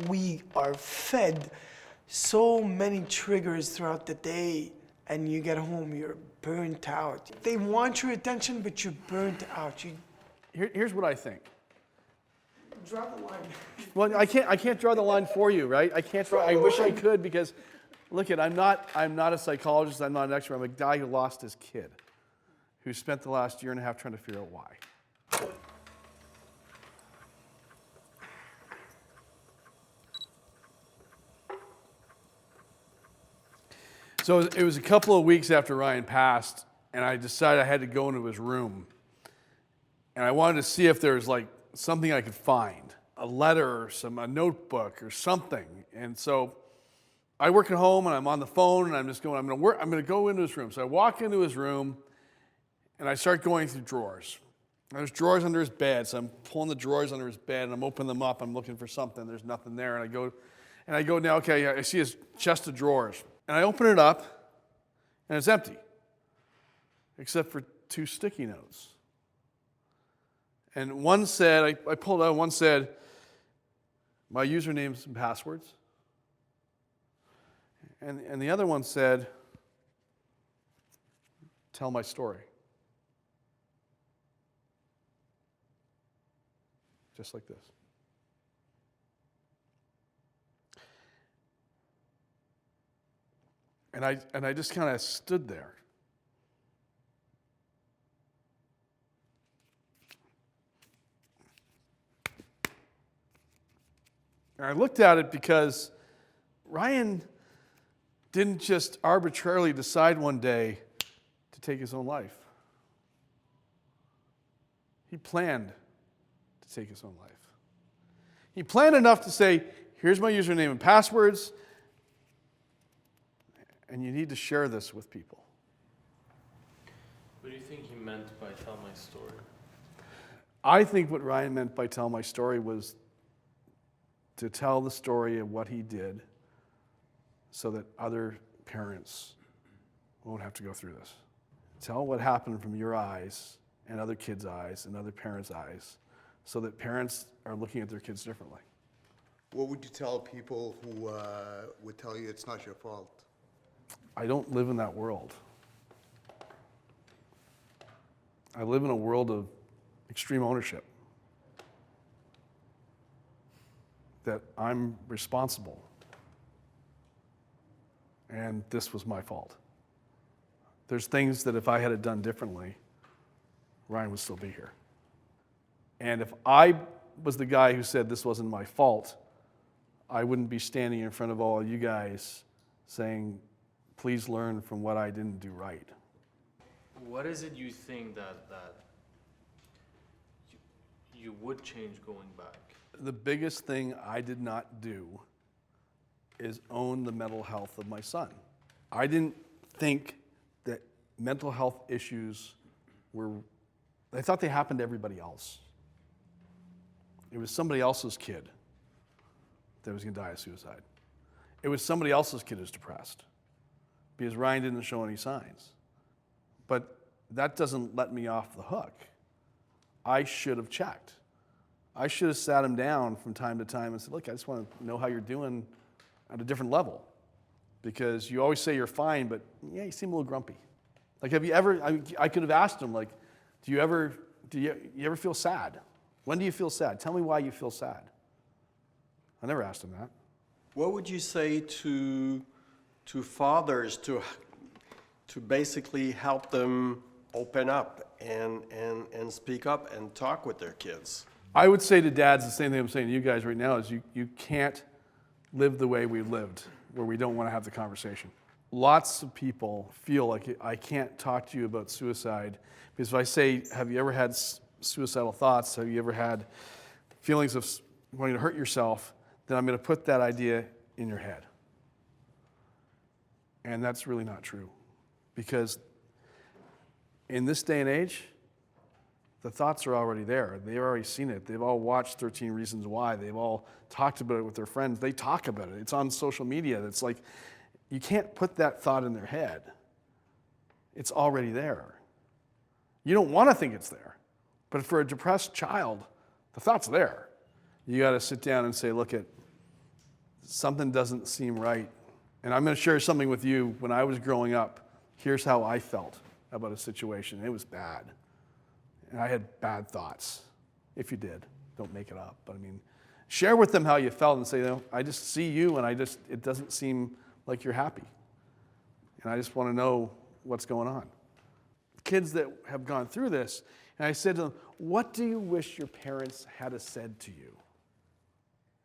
We are fed so many triggers throughout the day, and you get home, you're burnt out. They want your attention, but you're burnt out. Here's what I think. Draw the line. Well, I can't draw the line for you, right? I can't draw. I wish I could, because look, I'm not a psychologist. I'm not an expert. I'm a guy who lost his kid, who spent the last year and a half trying to figure out why. So it was a couple of weeks after Ryan passed, and I decided I had to go into his room. And I wanted to see if there was like something I could find, a letter or a notebook or something. And so I work at home, and I'm on the phone, and I'm just going, I'm going to go into his room. So I walk into his room, and I start going through drawers. There's drawers under his bed, so I'm pulling the drawers under his bed, and I'm opening them up. I'm looking for something. There's nothing there, and I go now. Okay, I see his chest of drawers. And I open it up, and it's empty, except for 2 sticky notes. And one said, I pulled out, one said, my usernames and passwords. And the other one said, tell my story. Just like this. And I just kind of stood there. And I looked at it because Ryan didn't just arbitrarily decide one day to take his own life. He planned to take his own life. He planned enough to say, here's my username and passwords, and you need to share this with people. What do you think he meant by tell my story? I think what Ryan meant by tell my story was to tell the story of what he did so that other parents won't have to go through this. Tell what happened from your eyes and other kids' eyes and other parents' eyes so that parents are looking at their kids differently. What would you tell people who would tell you it's not your fault? I don't live in that world. I live in a world of extreme ownership. That I'm responsible. And this was my fault. There's things that if I had it done differently, Ryan would still be here. And if I was the guy who said this wasn't my fault, I wouldn't be standing in front of all you guys saying, please learn from what I didn't do right. What is it you think that you would change going back? The biggest thing I did not do is own the mental health of my son. I didn't think that mental health issues I thought they happened to everybody else. It was somebody else's kid that was going to die of suicide. It was somebody else's kid who's depressed because Ryan didn't show any signs. But that doesn't let me off the hook. I should have checked. I should have sat him down from time to time and said, look, I just want to know how you're doing at a different level. Because you always say you're fine, but yeah, you seem a little grumpy. Like, have you ever, I could have asked him, like, do you ever feel sad? When do you feel sad? Tell me why you feel sad. I never asked him that. What would you say to fathers to basically help them open up and speak up and talk with their kids? I would say to dads the same thing I'm saying to you guys right now is you can't live the way we lived, where we don't want to have the conversation. Lots of people feel like I can't talk to you about suicide because if I say, have you ever had suicidal thoughts? Have you ever had feelings of wanting to hurt yourself? Then I'm going to put that idea in your head. And that's really not true. Because in this day and age, the thoughts are already there. They've already seen it. They've all watched 13 Reasons Why. They've all talked about it with their friends. They talk about it. It's on social media. It's like, you can't put that thought in their head. It's already there. You don't want to think it's there. But for a depressed child, the thought's there. You got to sit down and say, look, something doesn't seem right. And I'm going to share something with you. When I was growing up, here's how I felt about a situation. It was bad. And I had bad thoughts. If you did, don't make it up. But I mean, share with them how you felt and say, you know, I just see you and it doesn't seem like you're happy. And I just want to know what's going on. Kids that have gone through this, and I said to them, what do you wish your parents had said to you?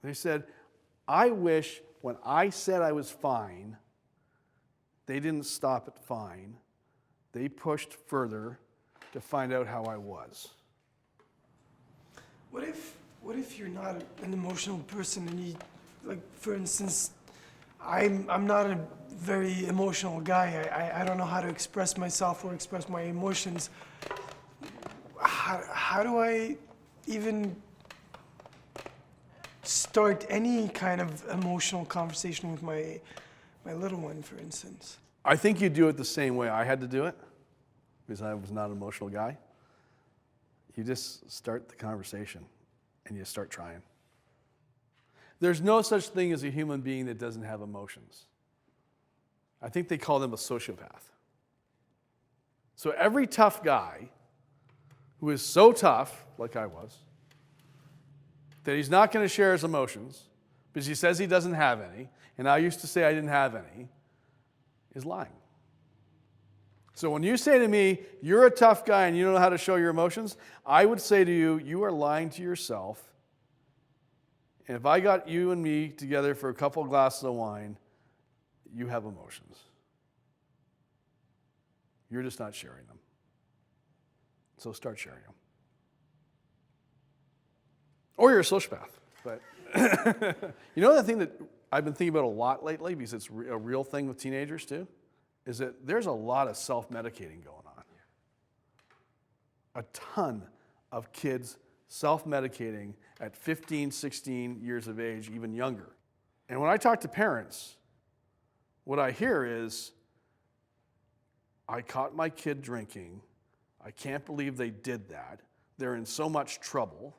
They said, I wish when I said I was fine, they didn't stop at fine. They pushed further to find out how I was. What if you're not an emotional person and you, like, for instance, I'm not a very emotional guy. I don't know how to express myself or express my emotions. How do I even start any kind of emotional conversation with my little one, for instance? I think you do it the same way I had to do it, because I was not an emotional guy. You just start the conversation, and you start trying. There's no such thing as a human being that doesn't have emotions. I think they call them a sociopath. So every tough guy who is so tough, like I was, that he's not going to share his emotions because he says he doesn't have any, and I used to say I didn't have any, is lying. So when you say to me, you're a tough guy and you don't know how to show your emotions, I would say to you, you are lying to yourself. And if I got you and me together for a couple glasses of wine, you have emotions. You're just not sharing them. So start sharing them. Or you're a sociopath. But you know the thing that I've been thinking about a lot lately, because it's a real thing with teenagers too, is that there's a lot of self-medicating going on. A ton of kids self-medicating at 15, 16 years of age, even younger. And when I talk to parents, what I hear is, I caught my kid drinking. I can't believe they did that. They're in so much trouble.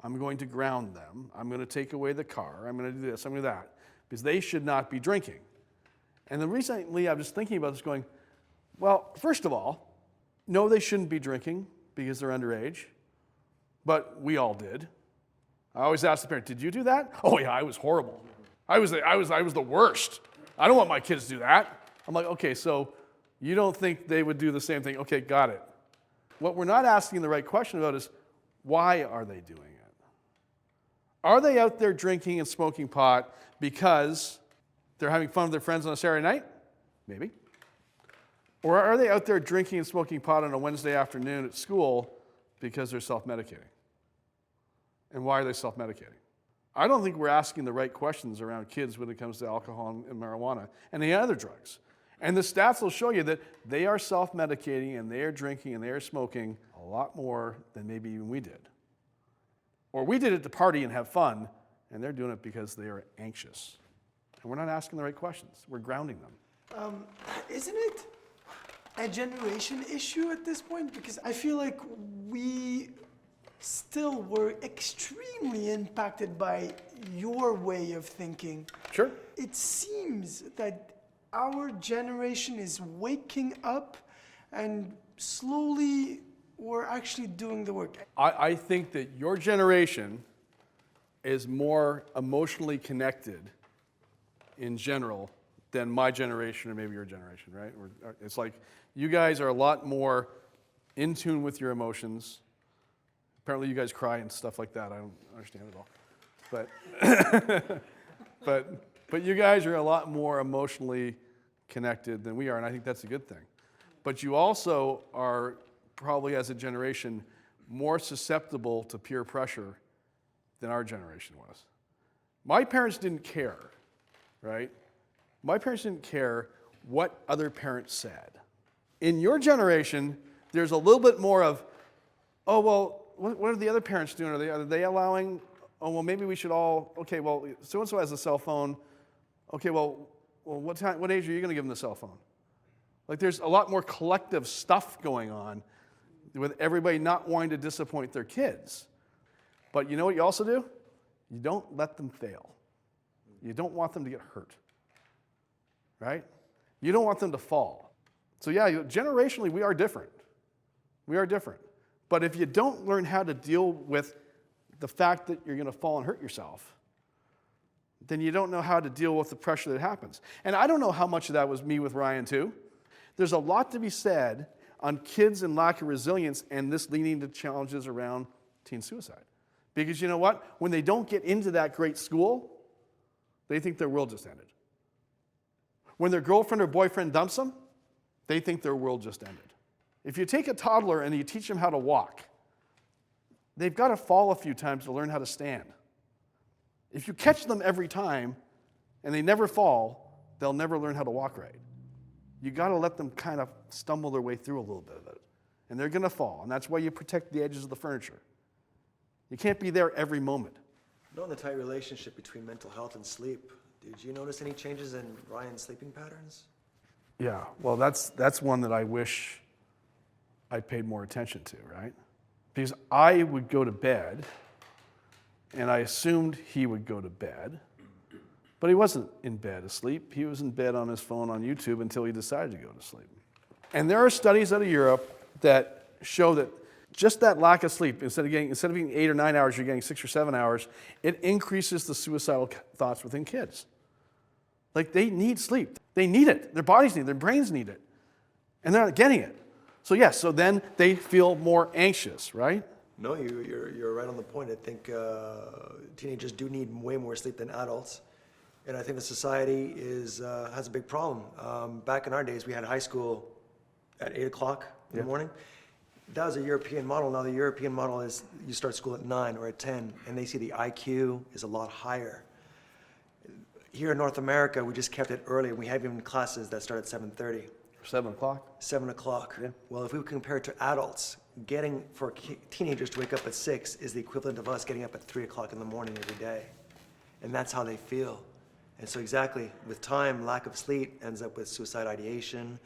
I'm going to ground them. I'm going to take away the car. I'm going to do this, I'm going to do that. Because they should not be drinking. And then recently I was thinking about this going, well, first of all, no, they shouldn't be drinking because they're underage. But we all did. I always ask the parent, did you do that? Oh yeah, I was horrible. I was the worst. I don't want my kids to do that. I'm like, okay, so you don't think they would do the same thing? Okay, got it. What we're not asking the right question about is, why are they doing it? Are they out there drinking and smoking pot because they're having fun with their friends on a Saturday night? Maybe. Or are they out there drinking and smoking pot on a Wednesday afternoon at school because they're self-medicating? And why are they self-medicating? I don't think we're asking the right questions around kids when it comes to alcohol and marijuana and the other drugs. And the stats will show you that they are self-medicating and they are drinking and they are smoking a lot more than maybe even we did. Or we did it to party and have fun, and they're doing it because they are anxious. And we're not asking the right questions. We're grounding them. Isn't it a generation issue at this point? Because I feel like we still were extremely impacted by your way of thinking. Sure. It seems that our generation is waking up and slowly we're actually doing the work. I think that your generation is more emotionally connected in general than my generation or maybe your generation, right? It's like you guys are a lot more in tune with your emotions. Apparently you guys cry and stuff like that. I don't understand it all. But you guys are a lot more emotionally connected than we are, and I think that's a good thing. But you also are probably as a generation more susceptible to peer pressure than our generation was. My parents didn't care, right? My parents didn't care what other parents said. In your generation, there's a little bit more of, oh, well, what are the other parents doing? Are they allowing, oh, well, maybe we should all, okay, well, so-and-so has a cell phone. Okay, well, what age are you going to give them the cell phone? Like there's a lot more collective stuff going on with everybody not wanting to disappoint their kids. But you know what you also do? You don't let them fail. You don't want them to get hurt, right? You don't want them to fall. So yeah, generationally, we are different. We are different. But if you don't learn how to deal with the fact that you're going to fall and hurt yourself, then you don't know how to deal with the pressure that happens. And I don't know how much of that was me with Ryan too. There's a lot to be said on kids and lack of resilience and this leading to challenges around teen suicide. Because you know what? When they don't get into that great school, they think their world just ended. When their girlfriend or boyfriend dumps them, they think their world just ended. If you take a toddler and you teach them how to walk, they've got to fall a few times to learn how to stand. If you catch them every time and they never fall, they'll never learn how to walk right. You got to let them kind of stumble their way through a little bit of it. And they're going to fall, and that's why you protect the edges of the furniture. You can't be there every moment. Knowing the tight relationship between mental health and sleep, did you notice any changes in Ryan's sleeping patterns? Yeah, well, that's one that I wish I paid more attention to, right? Because I would go to bed, and I assumed he would go to bed, but he wasn't in bed asleep. He was in bed on his phone on YouTube until he decided to go to sleep. And there are studies out of Europe that show that just that lack of sleep, instead of being 8 or 9 hours, you're getting 6 or 7 hours, it increases the suicidal thoughts within kids. Like, they need sleep. They need it. Their bodies need it. Their brains need it. And they're not getting it. So yes, so then they feel more anxious, right? No, you're right on the point. I think teenagers do need way more sleep than adults. And I think the society has a big problem. Back in our days, we had high school at 8 o'clock in the morning. That was a European model. Now the European model is you start school at 9 or at 10, and they see the IQ is a lot higher. Here in North America, we just kept it early, and we have even classes that start at 7:30. 7 o'clock? 7 o'clock. Yeah. Well, if we compare it to adults, getting for teenagers to wake up at 6 is the equivalent of us getting up at 3 o'clock in the morning every day. And that's how they feel. And so exactly, with time, lack of sleep ends up with suicide ideation,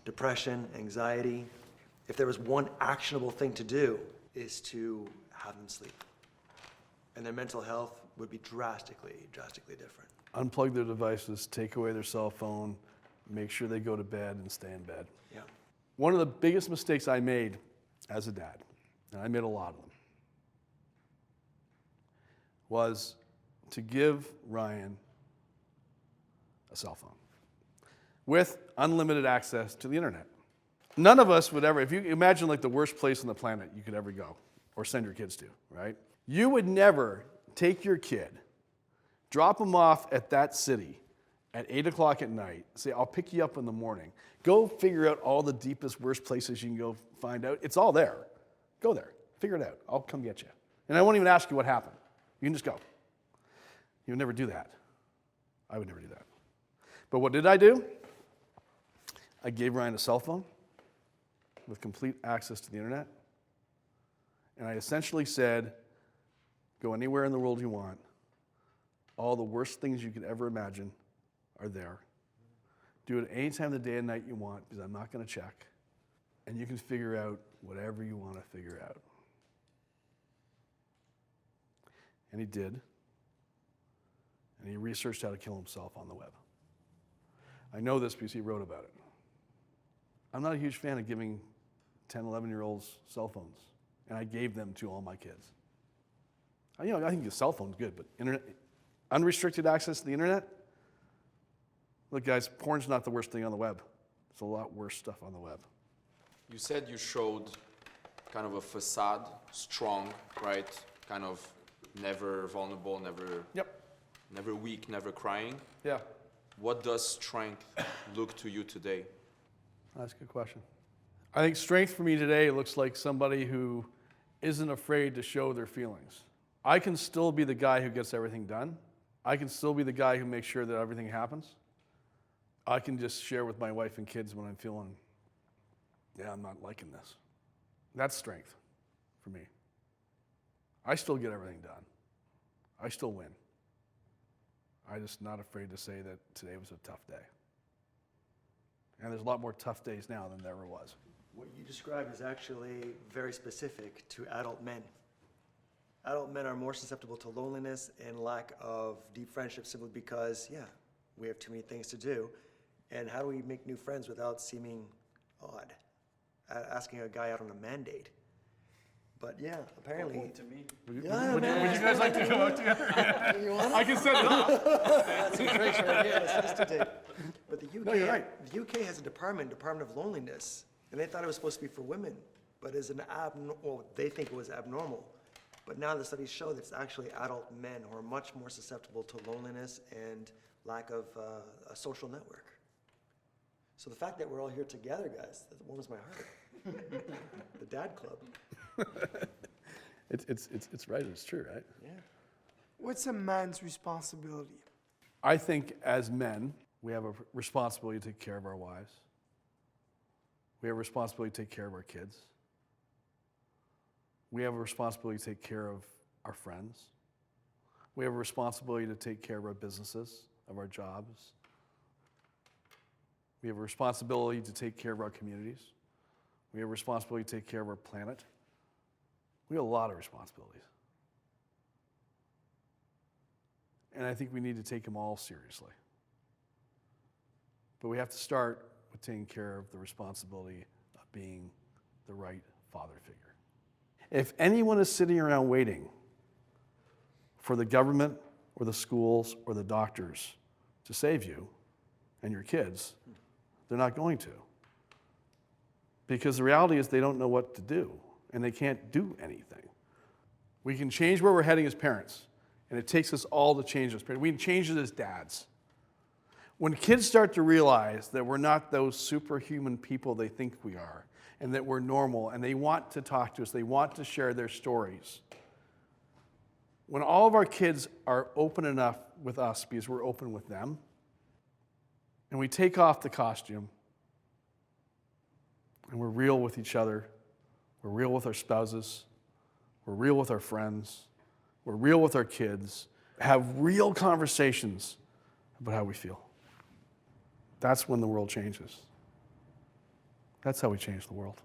depression, anxiety. If there was one actionable thing to do, is to have them sleep. And their mental health would be drastically different. Unplug their devices, take away their cell phone, make sure they go to bed and stay in bed. Yeah. One of the biggest mistakes I made as a dad, and I made a lot of them, was to give Ryan a cell phone with unlimited access to the internet. None of us would ever, if you imagine like the worst place on the planet you could ever go or send your kids to, right? You would never take your kid, drop them off at that city at 8 o'clock at night, say, I'll pick you up in the morning. Go figure out all the deepest, worst places you can go find out. It's all there. Go there. Figure it out. I'll come get you. And I won't even ask you what happened. You can just go. You would never do that. I would never do that. But what did I do? I gave Ryan a cell phone with complete access to the internet. And I essentially said, go anywhere in the world you want. All the worst things you could ever imagine are there. Do it any time of the day and night you want, because I'm not going to check. And you can figure out whatever you want to figure out. And he did. And he researched how to kill himself on the web. I know this because he wrote about it. I'm not a huge fan of giving 10, 11-year-olds cell phones. And I gave them to all my kids. I think the cell phone's good, but unrestricted access to the internet? Look, guys, porn's not the worst thing on the web. There's a lot worse stuff on the web. You said you showed kind of a facade, strong, right? Kind of never vulnerable, never weak, never crying. Yeah. What does strength look to you today? That's a good question. I think strength for me today looks like somebody who isn't afraid to show their feelings. I can still be the guy who gets everything done. I can still be the guy who makes sure that everything happens. I can just share with my wife and kids when I'm feeling, I'm not liking this. That's strength for me. I still get everything done. I still win. I'm just not afraid to say that today was a tough day. And there's a lot more tough days now than there ever was. What you described is actually very specific to adult men. adult men are more susceptible to loneliness and lack of deep friendships simply because, yeah, we have too many things to do. And how do we make new friends without seeming odd? Asking a guy out on a mandate. But yeah, apparently. To me. Would you guys like to go out together? I can set it up. That's a great idea. Let's just do date. But the UK, No, you're right. the UK has a Department of Loneliness, and they thought it was supposed to be for women, but as an well, they think it was abnormal. But now the studies show that it's actually adult men who are much more susceptible to loneliness and lack of a social network. So the fact that we're all here together, guys, that warms my heart. The Dad Club. It's right, it's true, right? Yeah. What's a man's responsibility? I think as men, we have a responsibility to take care of our wives. We have a responsibility to take care of our kids. We have a responsibility to take care of our friends. We have a responsibility to take care of our businesses, of our jobs. We have a responsibility to take care of our communities. We have a responsibility to take care of our planet. We have a lot of responsibilities. And I think we need to take them all seriously. But we have to start with taking care of the responsibility of being the right father figure. If anyone is sitting around waiting for the government or the schools or the doctors to save you and your kids, they're not going to. Because the reality is they don't know what to do, and they can't do anything. We can change where we're heading as parents, and it takes us all to change as parents. We can change it as dads. When kids start to realize that we're not those superhuman people they think we are, and that we're normal, and they want to talk to us, they want to share their stories. When all of our kids are open enough with us because we're open with them, and we take off the costume, and we're real with each other, we're real with our spouses, we're real with our friends, we're real with our kids, have real conversations about how we feel. That's when the world changes. That's how we change the world.